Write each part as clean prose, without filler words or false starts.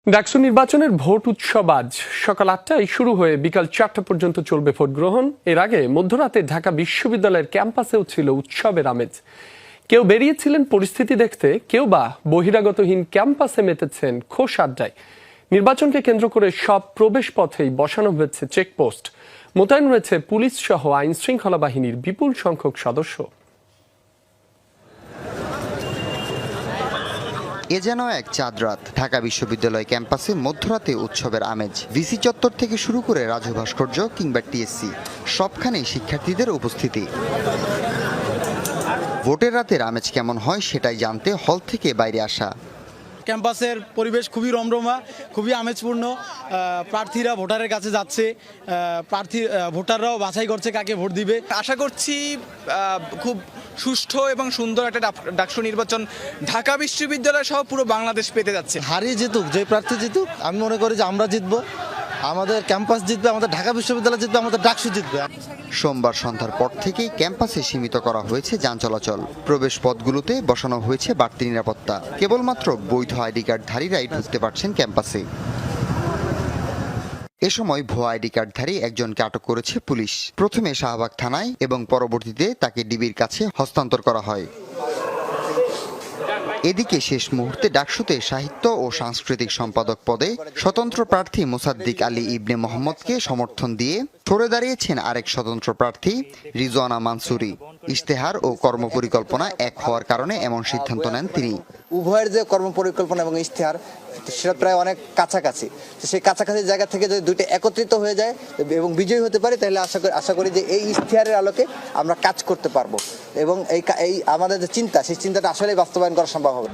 ডাকসু নির্বাচনের ভোট উৎসব আজ সকাল ৮টায় শুরু হয়ে বিকাল ৪টা পর্যন্ত চলবে ভোট গ্রহণ। এর আগে মধ্যরাতে ঢাকা বিশ্ববিদ্যালয়ের ক্যাম্পাসেও ছিল উৎসবের আমেজ। কেউ বেরিয়েছিলেন পরিস্থিতি দেখতে, কেউ বা বহিরাগতহীন ক্যাম্পাসে মেতেছেন খোশ আড্ডায়। নির্বাচনকে কেন্দ্র করে সব প্রবেশ পথেই বসানো হয়েছে চেকপোস্ট। মোতায়েন রয়েছে পুলিশ সহ আইন শৃঙ্খলা বাহিনীর বিপুল সংখ্যক সদস্য। এ যেন এক চাঁদ রাত। ঢাকা বিশ্ববিদ্যালয় ক্যাম্পাসে মধ্যরাতে উৎসবের আমেজ। ভিসি চত্বর থেকে শুরু করে রাজু ভাস্কর্য কিংবা টিএসসি, সবখানেই শিক্ষার্থীদের উপস্থিতি। ভোটের রাতের আমেজ কেমন হয় সেটাই জানতে হল থেকে বাইরে আসা। ক্যাম্পাসের পরিবেশ খুবই রমরমা, খুবই আমেজপূর্ণ। প্রার্থীরা ভোটারের কাছে যাচ্ছে, ভোটাররাও বাছাই করছে কাকে ভোট দিবে। আশা করছি খুব সুষ্ঠু এবং সুন্দর একটা ডাকসু নির্বাচন ঢাকা বিশ্ববিদ্যালয় সহ পুরো বাংলাদেশ পেতে যাচ্ছে। হারিয়ে জিতুক, যে প্রার্থী জিতুক, আমি মনে করি যে আমরা জিতবো, আমাদের ক্যাম্পাস জিতবে, আমাদের ঢাকা বিশ্ববিদ্যালয় জিতবে, আমাদের ডাকসু জিতবে। সোমবার সন্ধ্যার পর থেকেই ক্যাম্পাসে সীমিত করা হয়েছে যান চলাচল। প্রবেশ পথগুলোতে বসানো হয়েছে বাড়তি নিরাপত্তা। কেবলমাত্র বৈধ আইডি কার্ডধারীরাই ঢুকতে পারছেন ক্যাম্পাসে। এ সময় ভুয়া আইডি কার্ডধারী একজনকে আটক করেছে পুলিশ। প্রথমে শাহবাগ থানায় এবং পরবর্তীতে তাকে ডিবির কাছে হস্তান্তর করা হয়। এদিকে শেষ মুহূর্তে ডাকসুতে সাহিত্য ও সাংস্কৃতিক সম্পাদক পদে স্বতন্ত্র প্রার্থী মোসাদ্দিক আলী ইবনে মোহাম্মদকে সমর্থন দিয়ে সরে দাঁড়িয়েছেন আরেক স্বতন্ত্র প্রার্থী রিজওয়ানা মানসুরি। ইশতেহার ও কর্মপরিকল্পনা এক হওয়ার কারণে এমন সিদ্ধান্ত নেন তিনি। উভয়ের যে কর্মপরিকল্পনা এবং ইশতেহার সেটা প্রায় অনেক কাছাকাছি। সেই কাছাকাছি জায়গা থেকে যদি দুইটা একত্রিত হয়ে যায় এবং বিজয়ী হতে পারে, তাহলে আশা করি যে এই ইশতেহারের আলোকে আমরা কাজ করতে পারবো এবং এই আমাদের যে চিন্তা, সেই চিন্তাটা আসলেই বাস্তবায়ন করা সম্ভব হবে।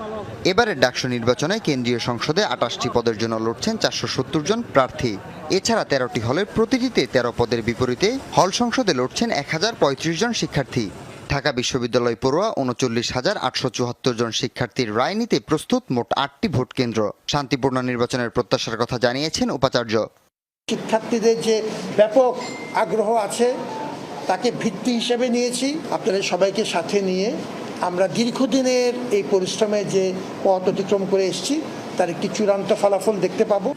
এবারের ডাকসু নির্বাচনে কেন্দ্রীয় সংসদে ২৮টি পদের জন্য লড়ছেন ৪৭০ জন প্রার্থী। এছাড়া ১৩টি হলের প্রতিটিতে ১৩ পদের বিপরীতে হল সংসদে লড়ছেন ১,০৩৫ জন শিক্ষার্থী। ঢাকা বিশ্ববিদ্যালয় পড়ুয়া ৩৯,৮৭৪ জন শিক্ষার্থীর রায় নিতে প্রস্তুত মোট ৮টি ভোট কেন্দ্র। শান্তিপূর্ণ নির্বাচনের প্রত্যাশার কথা জানিয়েছেন উপাচার্য। শিক্ষার্থীদের যে ব্যাপক আগ্রহ আছে তাকে ভিত্তি হিসেবে নিয়েছি। আপনাদের সবাইকে সাথে নিয়ে আমরা দীর্ঘদিনের এই পরিশ্রমে যে পথ অতিক্রম করে এসেছি তার একটি চূড়ান্ত ফলাফল দেখতে পাবো।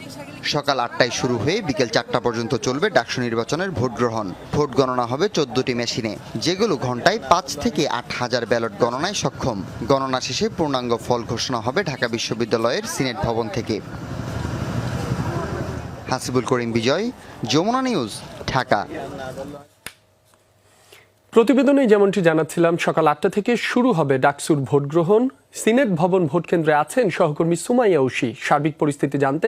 সকাল ৮টায় শুরু হয়ে বিকেল ৪টা পর্যন্ত চলবে ডাকসু নির্বাচনের ভোট গ্রহণ। ভোট গণনা হবে ১৪টি মেশিনে, যেগুলো ঘন্টায় ৫ থেকে ৮ হাজার ব্যালট গণনায় সক্ষম। গণনা শেষে পূর্ণাঙ্গ ফল ঘোষণা হবে ঢাকা বিশ্ববিদ্যালয়ের সিনেট ভবন থেকে। হাসিবুল করিম বিজয়, যমুনা নিউজ, ঢাকা। প্রতিবেদনে যেমনটি জানাচ্ছিলাম, সকাল ৮টা থেকে শুরু হবে ডাকসুর ভোট গ্রহণ। সিনেট ভবন ভোট কেন্দ্রে আছেন সহকর্মী সুমাইয়া ঐশী। সার্বিক পরিস্থিতি জানতে